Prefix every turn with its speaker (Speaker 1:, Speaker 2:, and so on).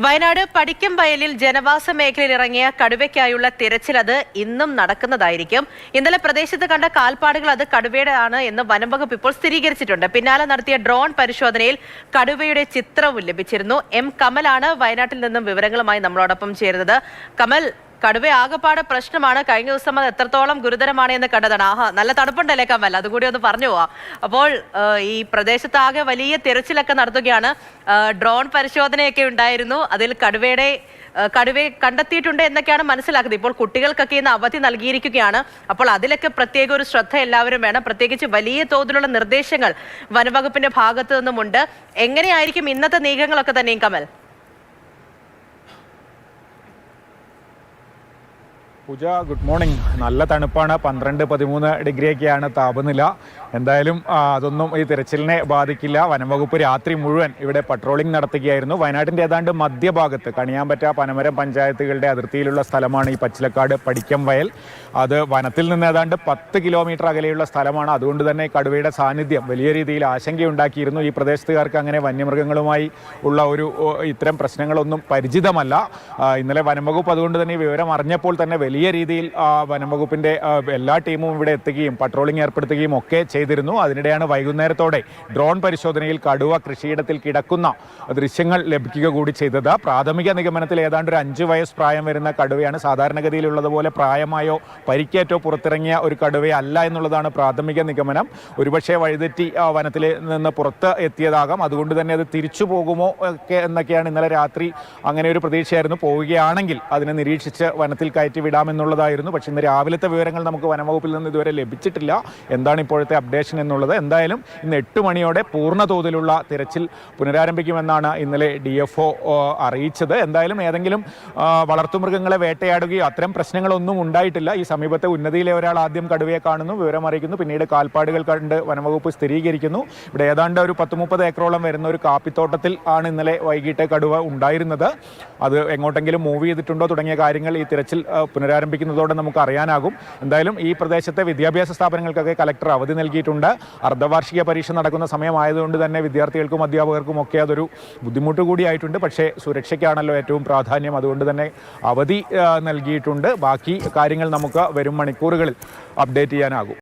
Speaker 1: വയനാട് പടിക്കം വയലിൽ ജനവാസ മേഖലയിൽ ഇറങ്ങിയ കടുവയ്ക്കായുള്ള തിരച്ചിൽ അത് ഇന്നും നടക്കുന്നതായിരിക്കും. ഇന്നലെ പ്രദേശത്ത് കണ്ട കാൽപ്പാടുകൾ അത് കടുവയുടെ ആണ് എന്ന് വനംവകുപ്പ് ഇപ്പോൾ സ്ഥിരീകരിച്ചിട്ടുണ്ട്. പിന്നാലെ നടത്തിയ ഡ്രോൺ പരിശോധനയിൽ കടുവയുടെ ചിത്രവും ലഭിച്ചിരുന്നു. എം കമലാണ് വയനാട്ടിൽ നിന്നും വിവരങ്ങളുമായി നമ്മളോടൊപ്പം ചേരുന്നത്. കമൽ, കടുവ ആകെപ്പാട് പ്രശ്നമാണ്. കഴിഞ്ഞ ദിവസം അത് എത്രത്തോളം ഗുരുതരമാണ് എന്ന് കണ്ടതാണ്. നല്ല തണുപ്പുണ്ടല്ലേ കമൽ, അതുകൂടി ഒന്ന് പറഞ്ഞു പോവാ. അപ്പോൾ ഈ പ്രദേശത്താകെ വലിയ തിരച്ചിലൊക്കെ നടത്തുകയാണ്. ഡ്രോൺ പരിശോധനയൊക്കെ ഉണ്ടായിരുന്നു. അതിൽ കടുവയെ കണ്ടെത്തിയിട്ടുണ്ട് എന്നൊക്കെയാണ് മനസ്സിലാക്കുന്നത്. ഇപ്പോൾ കുട്ടികൾക്കൊക്കെ ഇന്ന് അവധി നൽകിയിരിക്കുകയാണ്. അപ്പോൾ അതിലൊക്കെ പ്രത്യേക ഒരു ശ്രദ്ധ എല്ലാവരും വേണം. പ്രത്യേകിച്ച് വലിയ തോതിലുള്ള നിർദ്ദേശങ്ങൾ വനംവകുപ്പിന്റെ ഭാഗത്തു നിന്നുമുണ്ട്. എങ്ങനെയായിരിക്കും ഇന്നത്തെ നീക്കങ്ങളൊക്കെ തന്നെയും കമൽ?
Speaker 2: പൂജ, ഗുഡ് മോർണിംഗ്. നല്ല തണുപ്പാണ്, 12-13 ഡിഗ്രിയൊക്കെയാണ് താപനില. എന്തായാലും അതൊന്നും ഈ തിരച്ചിലിനെ ബാധിക്കില്ല. വനംവകുപ്പ് രാത്രി മുഴുവൻ ഇവിടെ പട്രോളിംഗ് നടത്തുകയായിരുന്നു. വയനാട്ടിൻ്റെ ഏതാണ്ട് മധ്യഭാഗത്ത് കണിയാമ്പറ്റ, പനമരം പഞ്ചായത്തുകളുടെ അതിർത്തിയിലുള്ള സ്ഥലമാണ് ഈ പച്ചിലക്കാട് പടിക്കം വയൽ. അത് വനത്തിൽ നിന്ന് ഏതാണ്ട് 10 കിലോമീറ്റർ അകലെയുള്ള സ്ഥലമാണ്. അതുകൊണ്ട് തന്നെ കടുവയുടെ സാന്നിധ്യം വലിയ രീതിയിൽ ആശങ്കയുണ്ടാക്കിയിരുന്നു. ഈ പ്രദേശത്തുകാർക്ക് അങ്ങനെ വന്യമൃഗങ്ങളുമായി ഉള്ള ഇത്തരം പ്രശ്നങ്ങളൊന്നും പരിചിതമല്ല. ഇന്നലെ വനംവകുപ്പ് അതുകൊണ്ട് തന്നെ വിവരം അറിഞ്ഞപ്പോൾ തന്നെ വലിയ രീതിയിൽ വനംവകുപ്പിൻ്റെ എല്ലാ ടീമും ഇവിടെ എത്തുകയും പട്രോളിംഗ് ഏർപ്പെടുത്തുകയും ഒക്കെ ചെയ്തിരുന്നു. അതിനിടെയാണ് വൈകുന്നേരത്തോടെ ഡ്രോൺ പരിശോധനയിൽ കടുവ കൃഷിയിടത്തിൽ കിടക്കുന്ന ദൃശ്യങ്ങൾ ലഭിക്കുക കൂടി ചെയ്തത്. പ്രാഥമിക നിഗമനത്തിൽ ഏതാണ്ട് ഒരു 5 വയസ്സ് പ്രായം വരുന്ന കടുവയാണ്. സാധാരണഗതിയിലുള്ളതുപോലെ പ്രായമായോ പരിക്കേറ്റോ പുറത്തിറങ്ങിയ ഒരു കടുവയല്ല എന്നുള്ളതാണ് പ്രാഥമിക നിഗമനം. ഒരുപക്ഷെ വഴിതെറ്റി വനത്തിൽ നിന്ന് പുറത്ത് എത്തിയതാകാം. അതുകൊണ്ട് തന്നെ അത് തിരിച്ചു പോകുമോ എന്നൊക്കെയാണ് ഇന്നലെ രാത്രി അങ്ങനെ ഒരു പ്രതീക്ഷയായിരുന്നു. പോവുകയാണെങ്കിൽ അതിനെ നിരീക്ഷിച്ച് വനത്തിൽ കയറ്റി വിടാമെന്നുള്ളതായിരുന്നു. പക്ഷേ ഇന്ന് രാവിലത്തെ വിവരങ്ങൾ നമുക്ക് വനംവകുപ്പിൽ നിന്ന് ഇതുവരെ ലഭിച്ചിട്ടില്ല. എന്താണ് ഇപ്പോഴത്തെ അപ്ഡേഷൻ എന്നുള്ളത്? എന്തായാലും ഇന്ന് 8 മണിയോടെ പൂർണ്ണ തോതിലുള്ള തിരച്ചിൽ പുനരാരംഭിക്കുമെന്നാണ് ഇന്നലെ DFO അറിയിച്ചത്. എന്തായാലും ഏതെങ്കിലും വളർത്തുമൃഗങ്ങളെ വേട്ടയാടുകയോ അത്തരം പ്രശ്നങ്ങളൊന്നും ഉണ്ടായിട്ടില്ല. ഈ സമീപത്തെ ഉന്നതിയിലെ ഒരാൾ ആദ്യം കടുവയെ കാണുന്നു, വിവരം അറിയിക്കുന്നു, പിന്നീട് കാൽപ്പാടുകൾ കണ്ട് വനംവകുപ്പ് സ്ഥിരീകരിക്കുന്നു. ഇവിടെ ഏതാണ്ട് ഒരു 10-30 ഏക്കറോളം വരുന്ന ഒരു കാപ്പിത്തോട്ടത്തിൽ ആണ് ഇന്നലെ വൈകിട്ട് കടുവ ഉണ്ടായിരുന്നത്. അത് എങ്ങോട്ടെങ്കിലും മൂവ് ചെയ്തിട്ടുണ്ടോ തുടങ്ങിയ കാര്യങ്ങൾ ഈ തിരച്ചിൽ പുനരാരംഭിക്കുന്നതോടെ നമുക്ക് അറിയാനാകും. എന്തായാലും ഈ പ്രദേശത്തെ വിദ്യാഭ്യാസ സ്ഥാപനങ്ങൾക്കൊക്കെ കലക്ടർ അവധി നൽകിയിട്ടുണ്ട്. അർദ്ധവാർഷിക പരീക്ഷ നടക്കുന്ന സമയമായതുകൊണ്ട് തന്നെ വിദ്യാർത്ഥികൾക്കും അധ്യാപകർക്കും ഒക്കെ അതൊരു ബുദ്ധിമുട്ട് കൂടിയായിട്ടുണ്ട്. പക്ഷേ സുരക്ഷയ്ക്കാണല്ലോ ഏറ്റവും പ്രാധാന്യം. അതുകൊണ്ട് തന്നെ അവധി നൽകിയിട്ടുണ്ട്. ബാക്കി കാര്യങ്ങൾ നമുക്ക് വരും മണിക്കൂറുകളിൽ അപ്ഡേറ്റ് ചെയ്യാനാകും.